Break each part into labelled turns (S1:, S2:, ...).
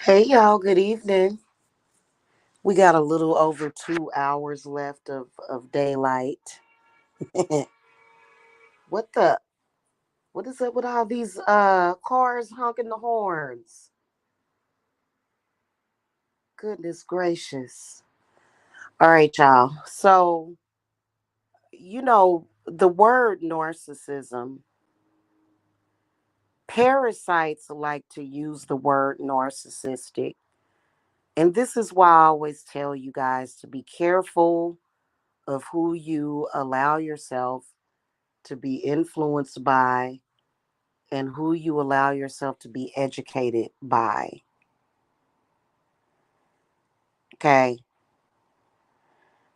S1: Hey y'all, good evening. We got a little over 2 hours left of daylight. what the what is up with all these cars honking the horns? Goodness gracious. All right, y'all. So, the word narcissism, parasites like to use the word narcissistic. And this is why I always tell you guys to be careful of who you allow yourself to be influenced by and who you allow yourself to be educated by. Okay.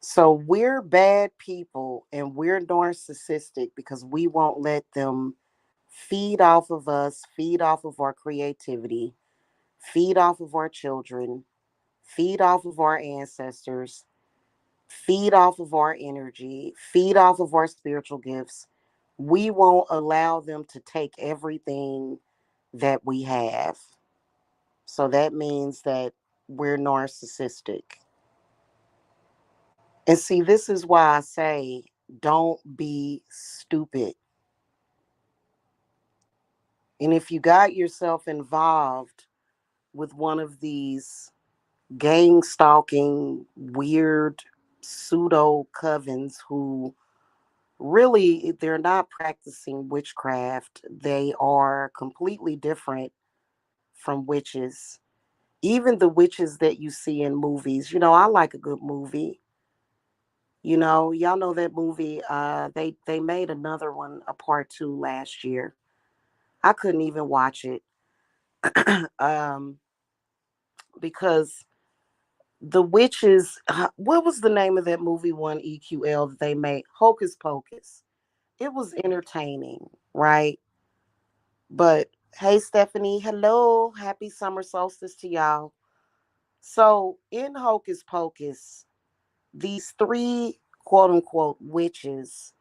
S1: So we're bad people and we're narcissistic because we won't let them feed off of us, feed off of our creativity, feed off of our children, feed off of our ancestors, feed off of our energy, feed off of our spiritual gifts. We won't allow them to take everything that we have. So that means that we're narcissistic. And see, this is why I say don't be stupid. And if you got yourself involved with one of these gang stalking, weird pseudo covens who really they're not practicing witchcraft, they are completely different from witches. Even the witches that you see in movies, I like a good movie. Y'all know that movie. They made another one, a part two last year. I couldn't even watch it because the witches. What was the name of that movie? One EQL that they made, Hocus Pocus. It was entertaining, right? But hey, Stephanie, hello, happy summer solstice to y'all. So in Hocus Pocus, these three quote unquote witches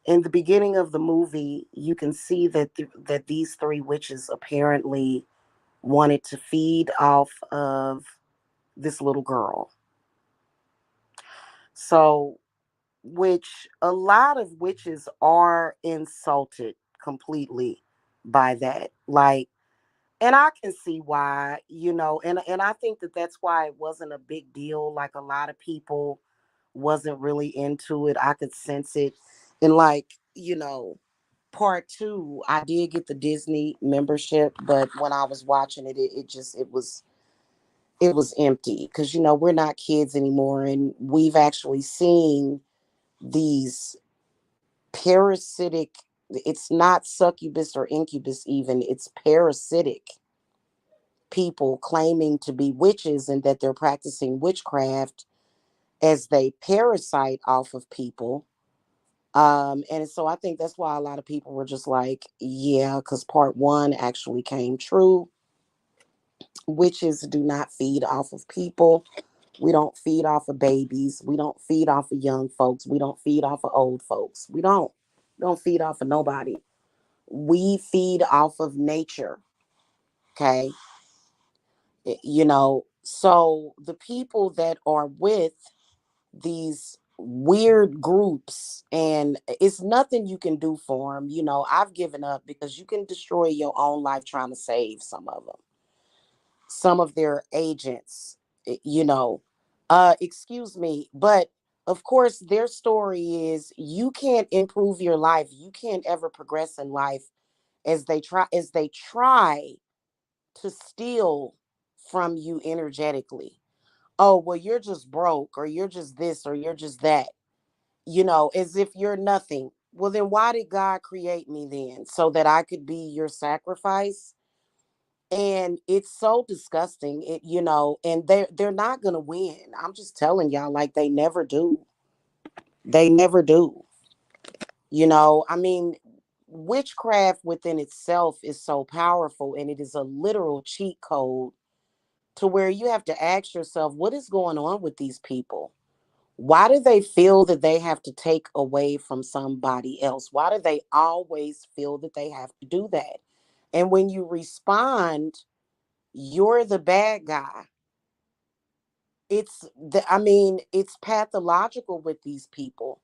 S1: in the beginning of the movie, you can see that these three witches apparently wanted to feed off of this little girl. So, which a lot of witches are insulted completely by that. Like, and I can see why, and I think that that's why it wasn't a big deal. Like a lot of people wasn't really into it. I could sense it. And like, part two, I did get the Disney membership, but when I was watching it, it was empty because we're not kids anymore, and we've actually seen these parasitic. It's not succubus or incubus, even it's parasitic people claiming to be witches and that they're practicing witchcraft as they parasite off of people. And so I think that's why a lot of people were just like, yeah, because part one actually came true. Witches do not feed off of people. We don't feed off of babies. We don't feed off of young folks. We don't feed off of old folks. We don't feed off of nobody. We feed off of nature. Okay. So the people that are with these weird groups, and it's nothing you can do for them. I've given up because you can destroy your own life trying to save some of them, some of their agents, eh, you know excuse me, but of course their story is you can't improve your life, you can't ever progress in life as they try to steal from you energetically. Oh, well, you're just broke, or you're just this, or you're just that, as if you're nothing. Well, then why did God create me then? So that I could be your sacrifice? And it's so disgusting, and they're not going to win. I'm just telling y'all, like, they never do. They never do. I mean, witchcraft within itself is so powerful, and it is a literal cheat code to where you have to ask yourself, what is going on with these people? Why do they feel that they have to take away from somebody else? Why do they always feel that they have to do that? And when you respond You're the bad guy. It's pathological with these people,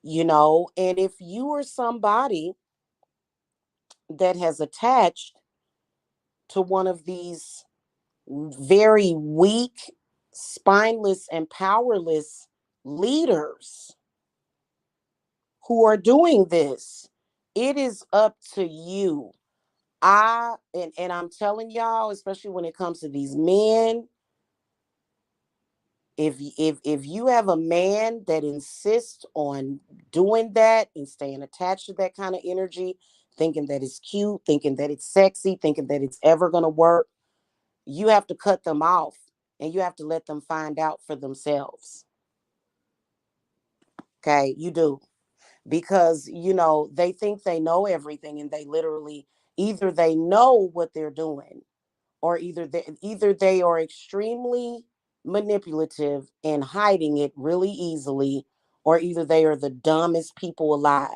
S1: and if you are somebody that has attached to one of these very weak, spineless, and powerless leaders who are doing this, it is up to you. And I'm telling y'all, especially when it comes to these men, if you have a man that insists on doing that and staying attached to that kind of energy, thinking that it's cute, thinking that it's sexy, thinking that it's ever going to work, you have to cut them off, and you have to let them find out for themselves. Okay, you do. Because they think they know everything, and they literally, either they know what they're doing, or either they are extremely manipulative and hiding it really easily, or either they are the dumbest people alive.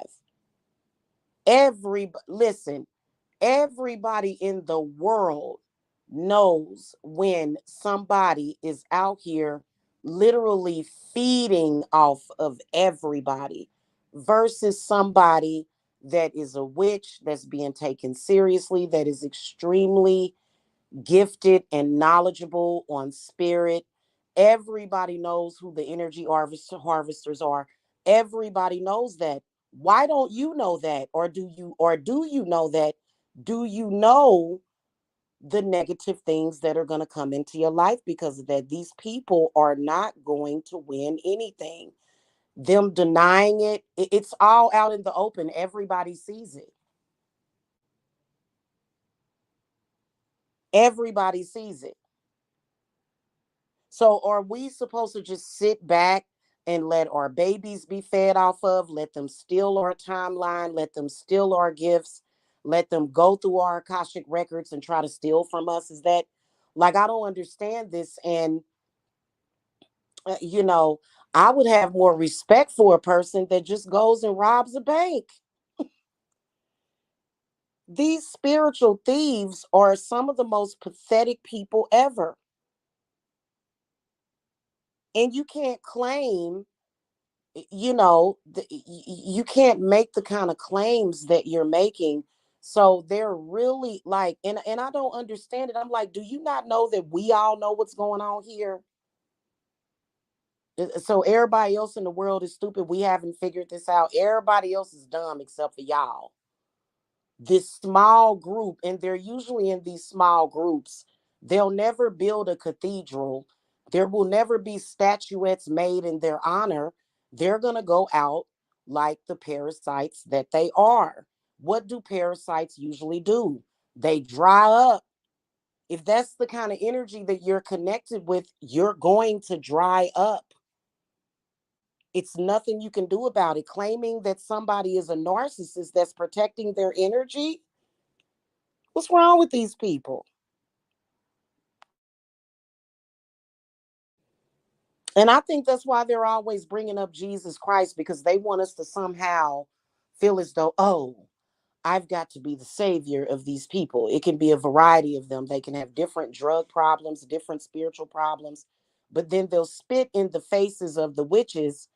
S1: Listen, everybody in the world knows when somebody is out here literally feeding off of everybody versus somebody that is a witch, that's being taken seriously, that is extremely gifted and knowledgeable on spirit. Everybody knows who the energy harvesters are. Everybody knows that. Why don't you know that? Or do you know that? Do you know the negative things that are going to come into your life because of that? These people are not going to win anything. Them denying it's all out in the open. Everybody sees it. Everybody sees it. So are we supposed to just sit back and let our babies be fed off of, let them steal our timeline, let them steal our gifts, let them go through our Akashic records and try to steal from us? Is that, like, I don't understand this. And, uh, you know, I would have more respect for a person that just goes and robs a bank. These spiritual thieves are some of the most pathetic people ever. And you can't claim, you can't make the kind of claims that you're making. So they're really like, and I don't understand it. I'm like, do you not know that we all know what's going on here? So everybody else in the world is stupid. We haven't figured this out. Everybody else is dumb except for y'all. This small group, and they're usually in these small groups. They'll never build a cathedral. There will never be statuettes made in their honor. They're going to go out like the parasites that they are. What do parasites usually do? They dry up. If that's the kind of energy that you're connected with, you're going to dry up. It's nothing you can do about it. Claiming that somebody is a narcissist that's protecting their energy, what's wrong with these people? And I think that's why they're always bringing up Jesus Christ, because they want us to somehow feel as though, oh, I've got to be the savior of these people. It can be a variety of them. They can have different drug problems, different spiritual problems, but then they'll spit in the faces of the witches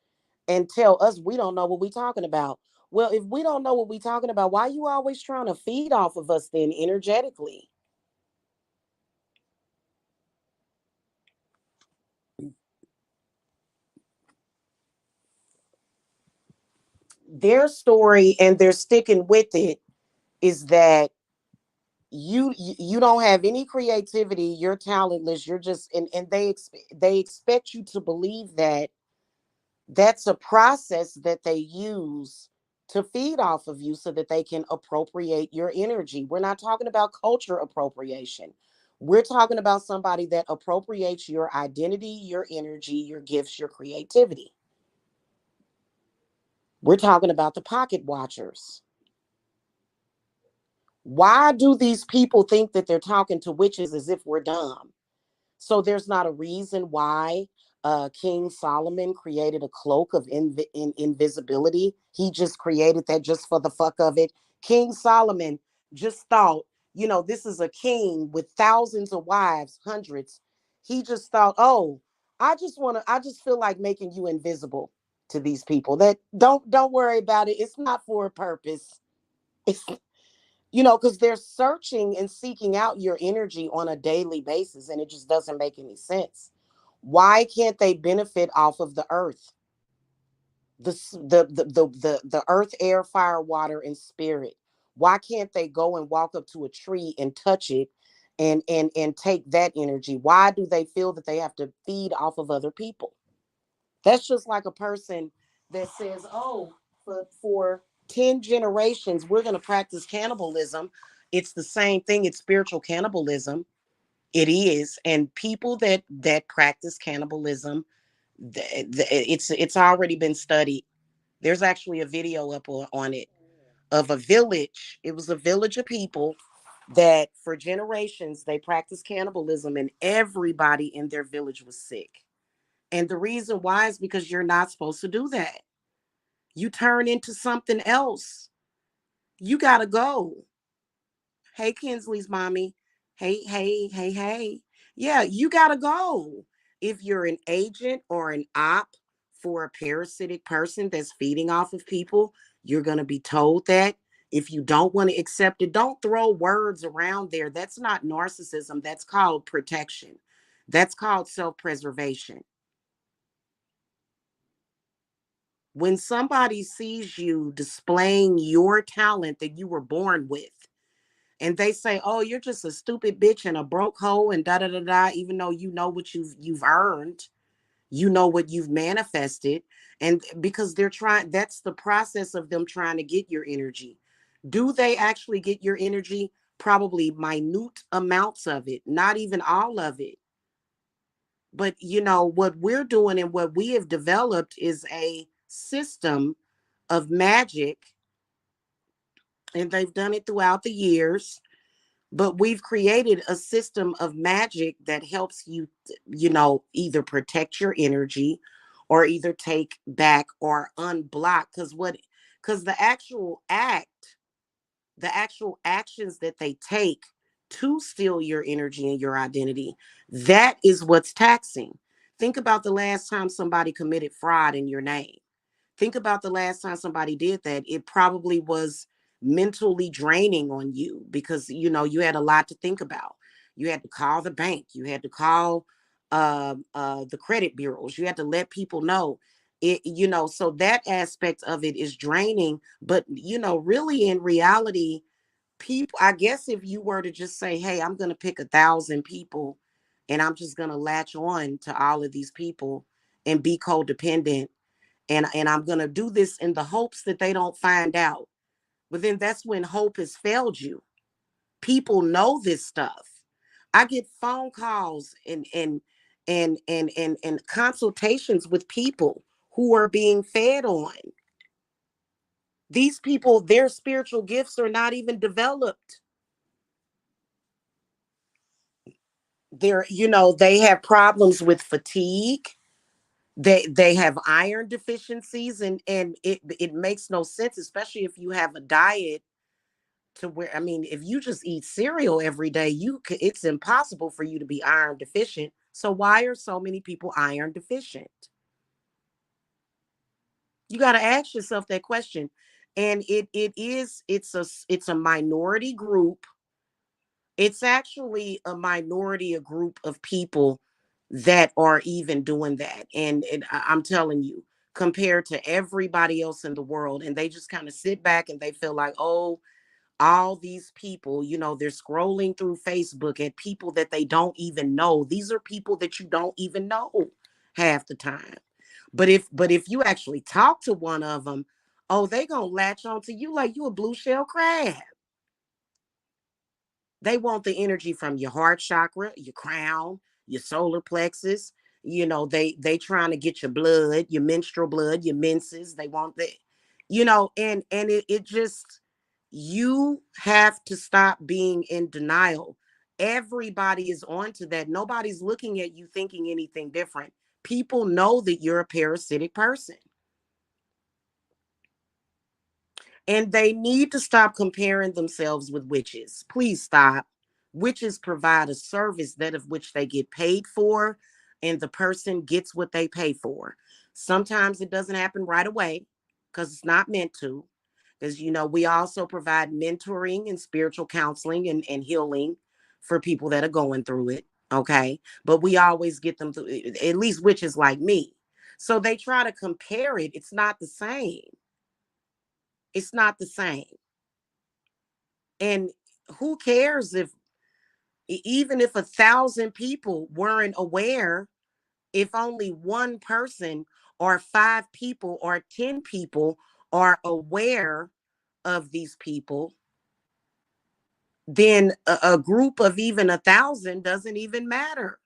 S1: and tell us we don't know what we're talking about. Well, if we don't know what we're talking about, why are you always trying to feed off of us then energetically? Their story, and they're sticking with it, is that you don't have any creativity, you're talentless, you're just, and they expect you to believe that that's a process that they use to feed off of you so that they can appropriate your energy. We're not talking about culture appropriation. We're talking about somebody that appropriates your identity, your energy, your gifts, your creativity. We're talking about the pocket watchers. Why do these people think that they're talking to witches as if we're dumb? So there's not a reason why King Solomon created a cloak of invisibility. He just created that just for the fuck of it. King Solomon just thought this is a king with thousands of wives, hundreds. He just thought, oh, I just feel like making you invisible to these people. That don't worry about it. It's not for a purpose. It's because they're searching and seeking out your energy on a daily basis, and it just doesn't make any sense. Why can't they benefit off of the earth? The earth, air, fire, water, and spirit. Why can't they go and walk up to a tree and touch it and take that energy? Why do they feel that they have to feed off of other people? That's just like a person that says, oh, for 10 generations, we're going to practice cannibalism. It's the same thing. It's spiritual cannibalism. It is. And people that practice cannibalism, it's already been studied. There's actually a video up on it of a village. It was a village of people that for generations they practiced cannibalism, and everybody in their village was sick. And the reason why is because you're not supposed to do that. You turn into something else. You got to go. Hey, Kinsley's mommy. Hey, hey, hey, hey. Yeah, you got to go. If you're an agent or an op for a parasitic person that's feeding off of people, you're going to be told that. If you don't want to accept it, don't throw words around there. That's not narcissism. That's called protection. That's called self preservation. When somebody sees you displaying your talent that you were born with, and they say, "Oh, you're just a stupid bitch and a broke hoe and da da da da," even though you know what you've earned, you know what you've manifested, and because they're trying, that's the process of them trying to get your energy. Do they actually get your energy? Probably minute amounts of it, not even all of it. But what we're doing and what we have developed is a system of magic, and they've done it throughout the years. But we've created a system of magic that helps you, either protect your energy or either take back or unblock. Because the actual actions that they take to steal your energy and your identity, that is what's taxing. Think about the last time somebody committed fraud in your name. Think about the last time somebody did that. It probably was mentally draining on you because you had a lot to think about. You had to call the bank, you had to call the credit bureaus, you had to let people know it. So that aspect of it is draining. But really, in reality, people, I guess if you were to just say, hey, I'm going to pick 1,000 people and I'm just going to latch on to all of these people and be codependent, and I'm going to do this in the hopes that they don't find out. But then that's when hope has failed you. People know this stuff. I get phone calls and consultations with people who are being fed on. These people, their spiritual gifts are not even developed. They have problems with fatigue. They have iron deficiencies, and it makes no sense, especially if you have a diet to where, I mean, if you just eat cereal every day, it's impossible for you to be iron deficient. So why are so many people iron deficient? You got to ask yourself that question. And it's a minority group. It's actually a minority, a group of people that are even doing that. And I'm telling you, compared to everybody else in the world, and they just kind of sit back and they feel like, oh, all these people, they're scrolling through Facebook at people that they don't even know. These are people that you don't even know half the time. But if you actually talk to one of them, oh, they gonna latch on to you like you a blue shell crab. They want the energy from your heart chakra, your crown, your solar plexus. They trying to get your blood, your menstrual blood, your menses. They want that, and it just, you have to stop being in denial. Everybody is onto that. Nobody's looking at you thinking anything different. People know that you're a parasitic person. And they need to stop comparing themselves with witches. Please stop. Witches provide a service that of which they get paid for, and the person gets what they pay for. Sometimes it doesn't happen right away because it's not meant to. Because, we also provide mentoring and spiritual counseling and healing for people that are going through it. Okay. But we always get them through, at least witches like me. So they try to compare it. It's not the same. It's not the same. And who cares if, even if 1,000 people weren't aware, if only one person or five people or 10 people are aware of these people, then a group of even 1,000 doesn't even matter.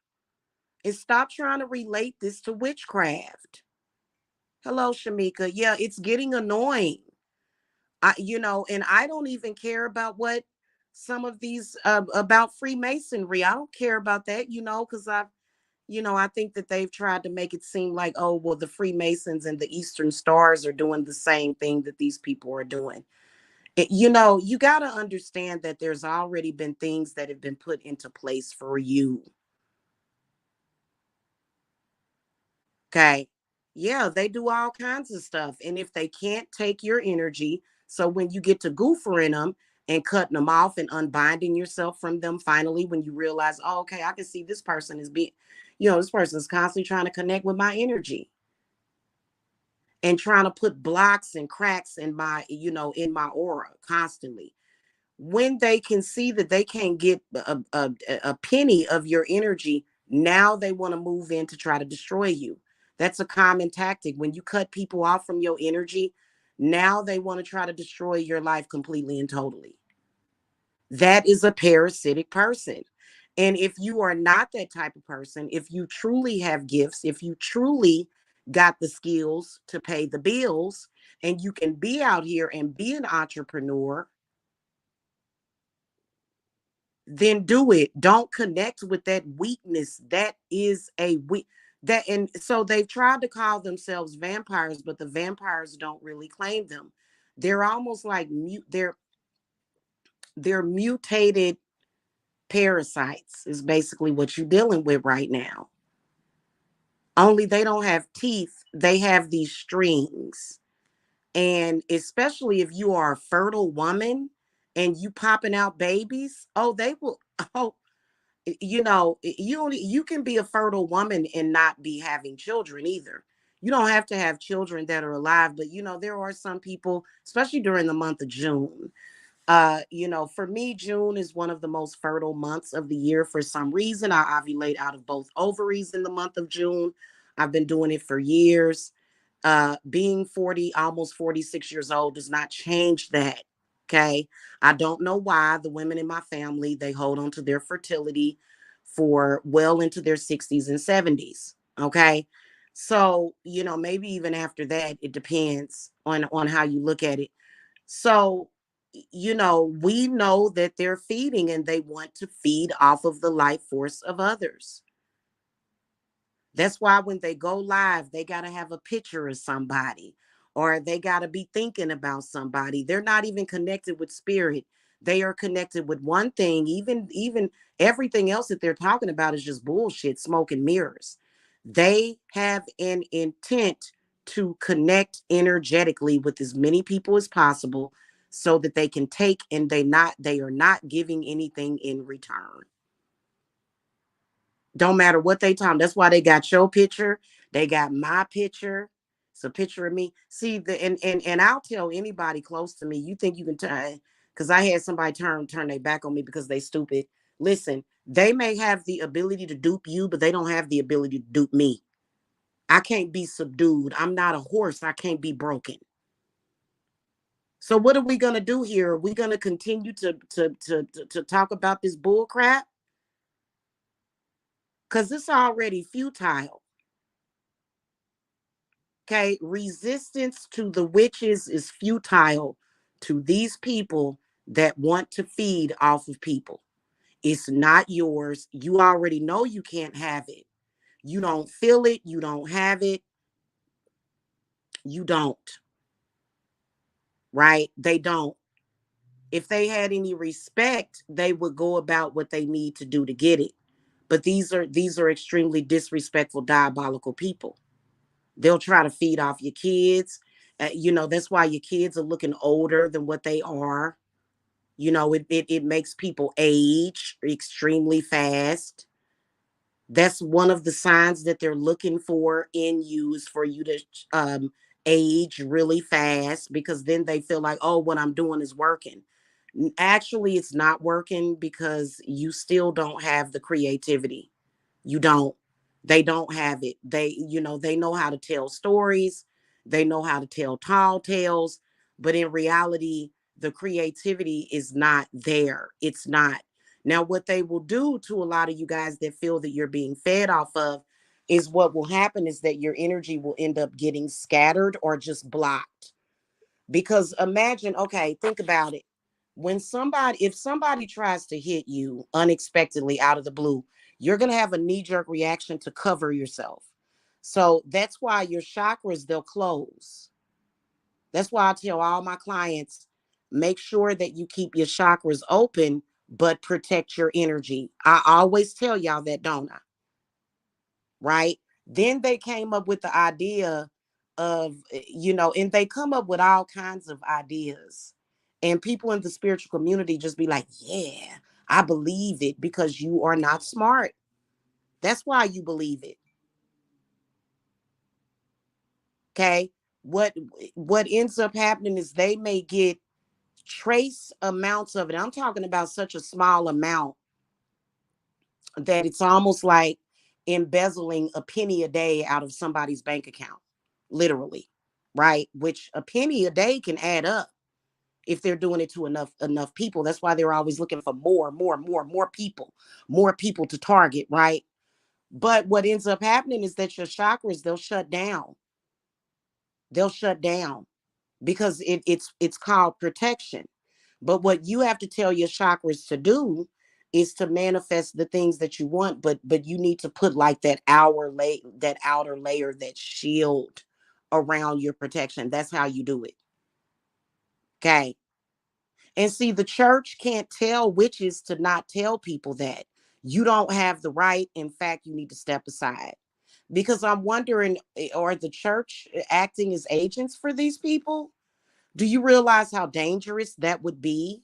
S1: And stop trying to relate this to witchcraft. Hello, Shamika. Yeah, it's getting annoying. And I don't even care about what some of these about Freemasonry. I don't care about that, because I think that they've tried to make it seem like, oh, well, the Freemasons and the Eastern Stars are doing the same thing that these people are doing. You got to understand that there's already been things that have been put into place for you. Okay. Yeah, they do all kinds of stuff. And if they can't take your energy, so when you get to goofering them and cutting them off and unbinding yourself from them, finally, when you realize, oh, okay, I can see this person is being, this person is constantly trying to connect with my energy and trying to put blocks and cracks in my aura constantly. When they can see that they can't get a penny of your energy, now they want to move in to try to destroy you. That's a common tactic. When you cut people off from your energy, now they want to try to destroy your life completely and totally. That is a parasitic person. And if you are not that type of person, if you truly have gifts, if you truly got the skills to pay the bills, and you can be out here and be an entrepreneur, then do it. Don't connect with that weakness. That is a weak that and so they've tried to call themselves vampires, but the vampires don't really claim them. They're almost like they're mutated parasites is basically what you're dealing with right now. Only they don't have teeth, they have these strings. And especially if you are a fertile woman and you popping out babies, oh, they will oh you can be a fertile woman and not be having children either. You don't have to have children that are alive, but there are some people, especially during the month of June. For me, June is one of the most fertile months of the year. For some reason, I ovulate out of both ovaries in the month of June. I've been doing it for years. Being 40, almost 46 years old does not change that. Okay. I don't know why the women in my family, they hold on to their fertility for well into their 60s and 70s. Okay. So, maybe even after that, it depends on how you look at it. So, we know that they're feeding and they want to feed off of the life force of others. That's why when they go live, they got to have a picture of somebody or they got to be thinking about somebody. They're not even connected with spirit. They are connected with one thing. Even everything else that they're talking about is just bullshit, smoke and mirrors. They have an intent to connect energetically with as many people as possible so that they can take and they are not giving anything in return. Don't matter what they tell them. That's why they got your picture. They got my picture. It's a picture of me. See the and I'll tell anybody close to me. You think you can turn? Because I had somebody turn their back on me because they stupid. Listen, they may have the ability to dupe you, but they don't have the ability to dupe me. I can't be subdued. I'm not a horse. I can't be broken. So what are we gonna do here? Are we gonna continue to talk about this bull crap? Because it's already futile. Okay, resistance to the witches is futile to these people that want to feed off of people. It's not yours. You already know you can't have it. You don't feel it. You don't have it. You don't. right? They don't. If they had any respect, they would go about what they need to do to get it. But these are extremely disrespectful, diabolical people. They'll try to feed off your kids. That's why your kids are looking older than what they are. It makes people age extremely fast. That's one of the signs that they're looking for in you, is for you to age really fast, because then they feel like, oh, what I'm doing is working. Actually, it's not working, because you still don't have the creativity. You don't. They don't have it. They know how to tell stories. They know how to tell tall tales, but in reality, the creativity is not there. It's not. Now, what they will do to a lot of you guys that feel that you're being fed off of, is what will happen is that your energy will end up getting scattered or just blocked. Because imagine, okay, think about it. If somebody tries to hit you unexpectedly out of the blue, you're going to have a knee jerk reaction to cover yourself. So that's why your chakras, they'll close. That's why I tell all my clients, make sure that you keep your chakras open, but protect your energy. I always tell y'all that, don't I? Right? Then they came up with the idea of, and they come up with all kinds of ideas. And people in the spiritual community just be like, yeah, I believe it, because you are not smart. That's why you believe it. Okay. What what ends up happening is they may get trace amounts of it. I'm talking about such a small amount that it's almost like embezzling a penny a day out of somebody's bank account, literally, right? Which a penny a day can add up if they're doing it to enough people. That's why they're always looking for more people to target, right? But what ends up happening is that your chakras, they'll shut down. They'll shut down because it's called protection. But what you have to tell your chakras to do is to manifest the things that you want, but you need to put like that outer layer, that shield around your protection. That's how you do it. Okay. And see, the church can't tell witches to not tell people that. You don't have the right. In fact, you need to step aside. Because I'm wondering, are the church acting as agents for these people? Do you realize how dangerous that would be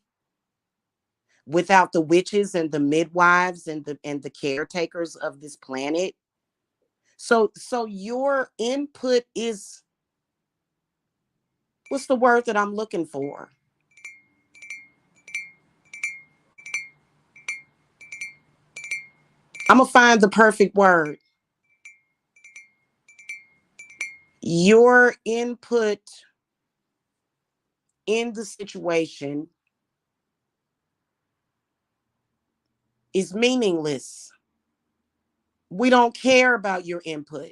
S1: without the witches and the midwives and the caretakers of this planet? So your input is, what's the word that I'm looking for? I'm gonna find the perfect word. Your input in the situation is meaningless. We don't care about your input.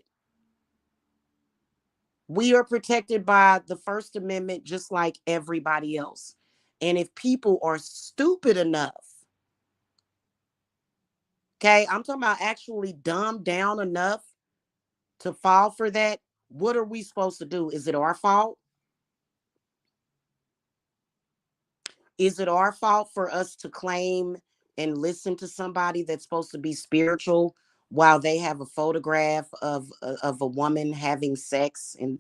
S1: We are protected by the First Amendment just like everybody else. And if people are stupid enough, okay, I'm talking about actually dumbed down enough to fall for that, what are we supposed to do? Is it our fault? Is it our fault for us to claim and listen to somebody that's supposed to be spiritual while they have a photograph of a woman having sex, and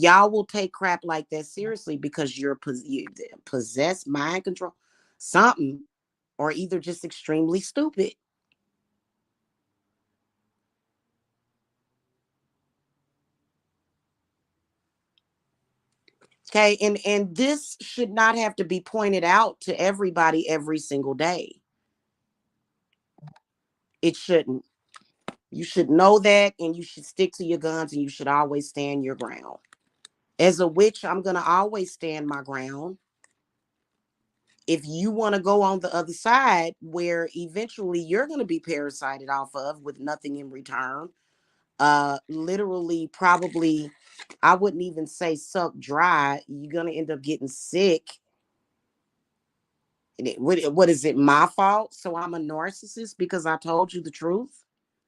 S1: y'all will take crap like that seriously because you possessed, mind control, something, or either just extremely stupid. Okay, and this should not have to be pointed out to everybody every single day. It shouldn't. You should know that, and you should stick to your guns, and you should always stand your ground. As a witch, I'm going to always stand my ground. If you want to go on the other side where eventually you're going to be parasited off of with nothing in return, literally, probably, I wouldn't even say suck dry, you're going to end up getting sick. What is it, my fault? So I'm a narcissist because I told you the truth?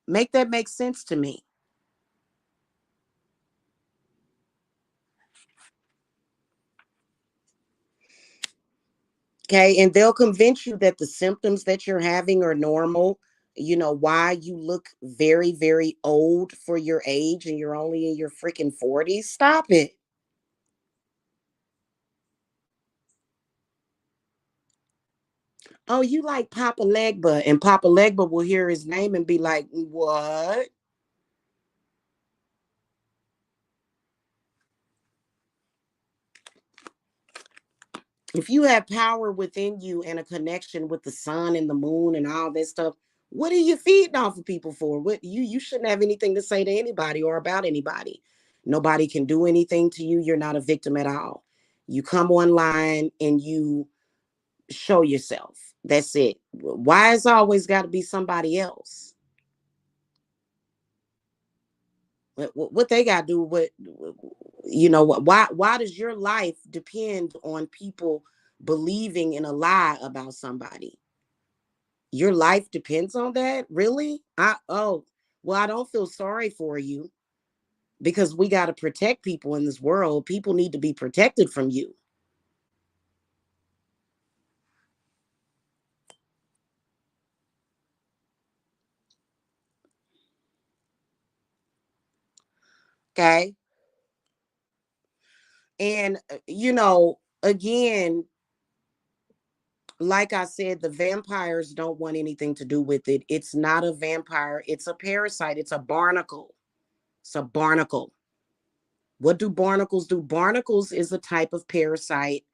S1: Make that make sense to me. Okay. And they'll convince you that the symptoms that you're having are normal. Why you look very, very old for your age and you're only in your freaking 40s. Stop it. Oh, you like Papa Legba. And Papa Legba will hear his name and be like, what? If you have power within you and a connection with the sun and the moon and all that stuff, what are you feeding off of people for? What you shouldn't have anything to say to anybody or about anybody. Nobody can do anything to you. You're not a victim at all. You come online and you show yourself. That's it. Why is always got to be somebody else? What they got to do? Why does your life depend on people believing in a lie about somebody? Your life depends on that? Really? Well, I don't feel sorry for you because we got to protect people in this world. People need to be protected from you. Okay? And again, like I said, the vampires don't want anything to do with it. It's not a vampire, it's a parasite, it's a barnacle. It's a barnacle. What do barnacles do? Barnacles is a type of parasite.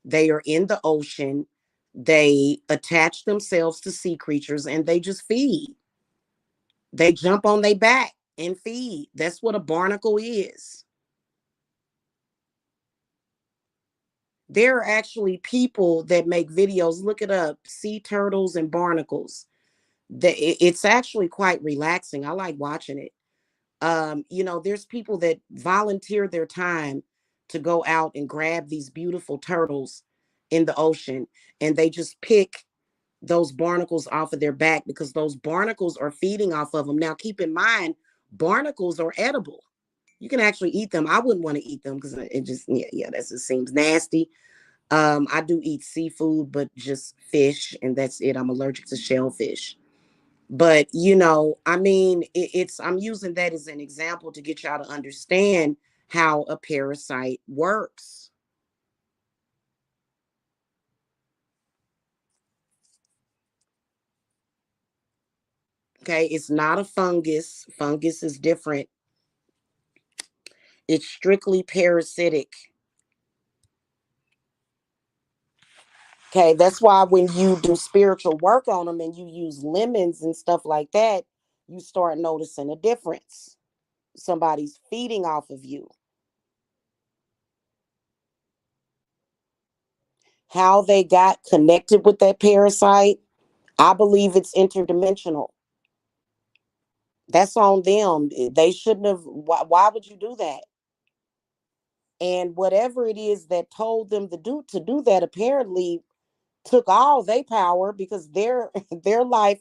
S1: They are in the ocean. They attach themselves to sea creatures and they just feed. They jump on their back and feed. That's what a barnacle is. There are actually people that make videos. Look it up: sea turtles and barnacles. It's actually quite relaxing. I like watching it. There's people that volunteer their time to go out and grab these beautiful turtles in the ocean, and they just pick those barnacles off of their back because those barnacles are feeding off of them. Now, keep in mind, barnacles are edible. You can actually eat them. I wouldn't want to eat them because it just, yeah, that just seems nasty. I do eat seafood, but just fish, and that's it. I'm allergic to shellfish. But I mean, I'm using that as an example to get y'all to understand how a parasite works. Okay, it's not a fungus. Fungus is different. It's strictly parasitic. Okay, that's why when you do spiritual work on them and you use lemons and stuff like that, you start noticing a difference. Somebody's feeding off of you. How they got connected with that parasite, I believe it's interdimensional. That's on them. They shouldn't have. Why would you do that? And whatever it is that told them to do that, apparently took all their power because their their life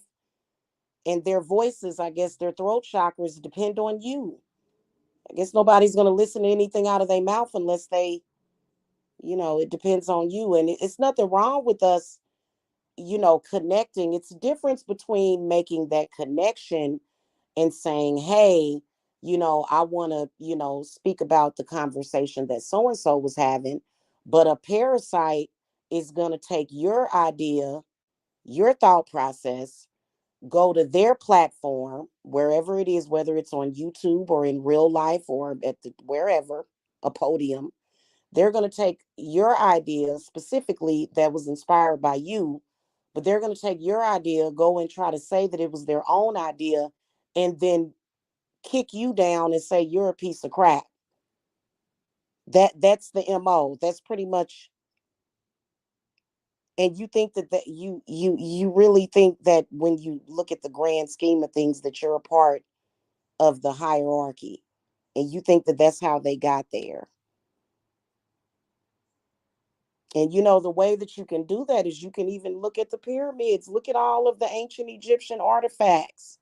S1: and their voices, I guess their throat chakras depend on you. I guess nobody's going to listen to anything out of their mouth unless it depends on you. And it's nothing wrong with us, connecting. It's a difference between making that connection and saying, hey, I want to, speak about the conversation that so and so was having. But a parasite is going to take your idea, your thought process, go to their platform, wherever it is, whether it's on YouTube or in real life or at wherever, a podium. They're going to take your idea specifically that was inspired by you, but they're going to take your idea, go and try to say that it was their own idea, and then kick you down and say you're a piece of crap. That's the MO. That's pretty much. And you think that you really think that when you look at the grand scheme of things that you're a part of the hierarchy, and you think that that's how they got there. And the way that you can do that is you can even look at the pyramids, look at all of the ancient Egyptian artifacts.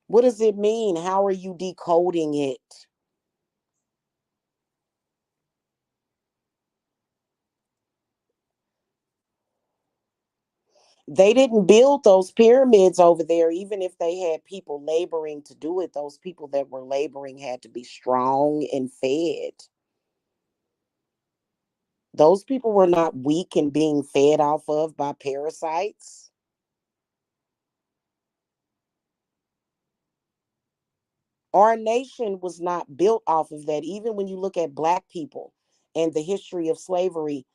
S1: What does it mean? How are you decoding it? They didn't build those pyramids over there, even if they had people laboring to do it. Those people that were laboring had to be strong and fed. Those people were not weak and being fed off of by parasites. Our nation was not built off of that. Even when you look at black people and the history of slavery,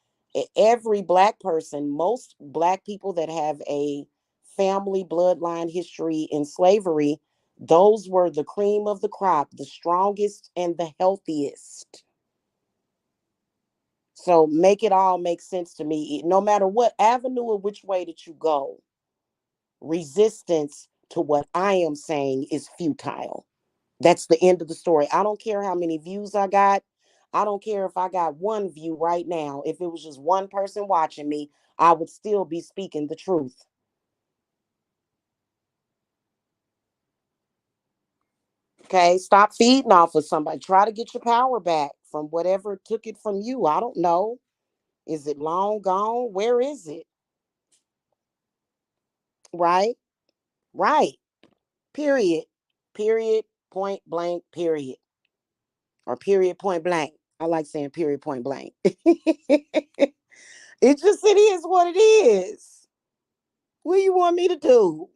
S1: every black person, most black people that have a family bloodline history in slavery, those were the cream of the crop, the strongest and the healthiest. So make it all make sense to me. No matter what avenue or which way that you go, resistance to what I am saying is futile. That's the end of the story. I don't care how many views I got. I don't care if I got one view right now. If it was just one person watching me, I would still be speaking the truth. Okay, stop feeding off of somebody. Try to get your power back from whatever took it from you. I don't know. Is it long gone? Where is it? Right? Right. Period. Period. Point blank. Period. Or period. Point blank. I like saying period. Point blank. It just it is what it is. What do you want me to do?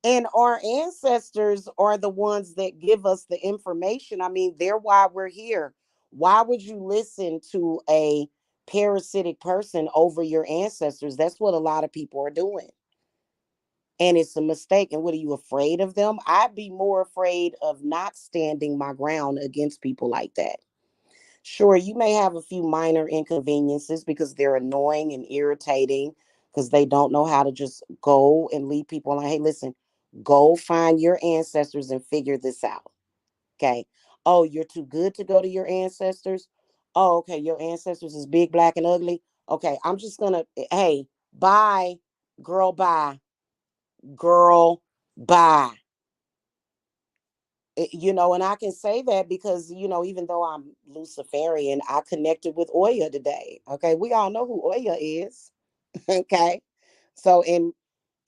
S1: And our ancestors are the ones that give us the information. I mean, they're why we're here. Why would you listen to a parasitic person over your ancestors? That's what a lot of people are doing. And it's a mistake. And what are you afraid of them? I'd be more afraid of not standing my ground against people like that. Sure, you may have a few minor inconveniences because they're annoying and irritating because they don't know how to just go and lead people like, hey, listen, go find your ancestors and figure this out. Okay. Oh, you're too good to go to your ancestors. Oh, okay. Your ancestors is big, black, and ugly. Okay. I'm just going to, hey, bye, girl, bye, girl, bye. And I can say that because, even though I'm Luciferian, I connected with Oya today. Okay. We all know who Oya is. Okay. So, a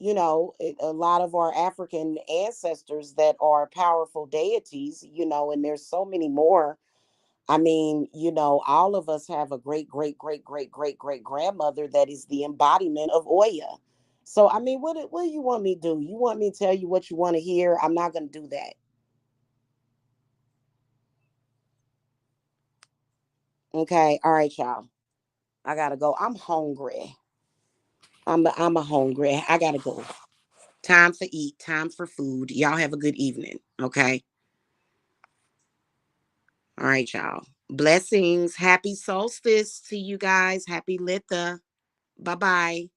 S1: lot of our African ancestors that are powerful deities, and there's so many more. I mean, all of us have a great, great, great, great, great, great grandmother that is the embodiment of Oya. So, I mean, what do you want me to do? You want me to tell you what you want to hear? I'm not going to do that. Okay. All right, y'all. I gotta go. I'm hungry. I'm a hungry. I gotta go. Time for eat. Time for food. Y'all have a good evening. Okay. All right, y'all. Blessings. Happy solstice to you guys. Happy Litha. Bye bye.